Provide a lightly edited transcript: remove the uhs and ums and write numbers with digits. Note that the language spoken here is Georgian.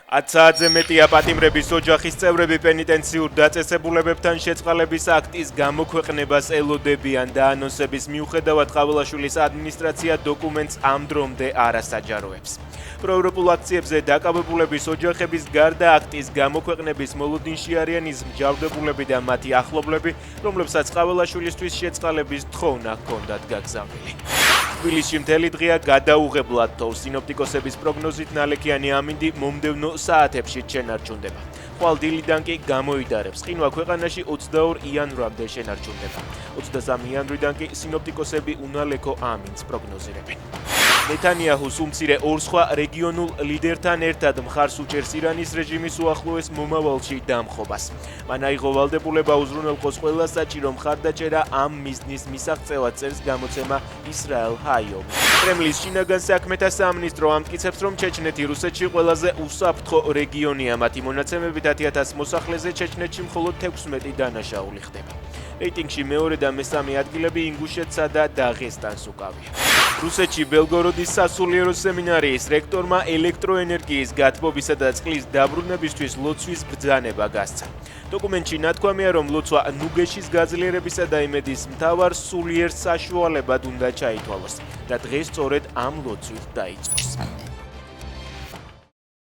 10-ზე მეტი აპატიმრების ოჯახის წევრები პენიტენციურ დაწესებულებებთან შეწყალების აქტის გამოქვეყნებას ელოდებიან და ანონსების მიუხედავად ყაველაშვილის ადმინისტრაცია დოკუმენტს ამ დრომდე არ ასაჯაროებს. პროევროპულ აქციებზე დაკავებულების ოჯახების გარდა აქტის გამოქვეყნების მოლოდინში არიან ის მსჯავრდებულები და მათი ახლობლები, რომლებსაც ყაველაშვილისთვის შეწყალების თხოვნა ჰქონდათ გაგზავნილი. თბილისში მთელი დღეა გადაუღებლად თოვს. სინოპტიკოსების პროგნოზით ნალექიანი ამინდი მომდევნო საათებში შენარჩუნდება. ხვალ დილიდან კი გამოიდარებს. ყინვა ქვეყანაში 22 იანვრამდე შენარჩუნდება. 23 იანვრიდან კი სინოპტიკოსები უნალექო ამინდს პროგნოზირებენ. ნეთანიაჰუს უმცირე ორ სხვა რეგიონულ ლიდერთან ერთად მხარს უჭერს ირანის რეჟიმის უახლოეს მომავალში დამხობას. მან აიღო ვალდებულება უზრუნველყოს ყველა საჭირო მხარდაჭერა ამ მიზნის მისაღწევად წერს გამოცემა ისრაელ ჰაიომი. კრემლის შინაგან საქმეთა სამინისტრო ამტკიცებს, რომ ჩეჩნეთი რუსეთში ყველაზე უსაფრთხო რეგიონია. მათი მონაცემებით 10,000 მოსახლეზე ჩეჩნეთში მხოლოდ 16 დანაშაული ხდება. რეიტინგში მეორე და მესამე ადგილები ინგუშეთსა და დაღესტანს უკავია. რუსეთში ბელგოროდის სასულიერო სემინარიის რექტორმა ელექტროენერგიის გათბობისა და წყლის დაბრუნებისთვის ლოცვის ბრძანება გასცა. დოკუმენტში ნათქვამია, რომ ლოცვა ნუგეშის გაძლიერებისა და იმედის მთავარ სულიერ საშუალებად უნდა ჩაითვალოს და დღეს სწორედ ამ ლოცვით დაიწყოს.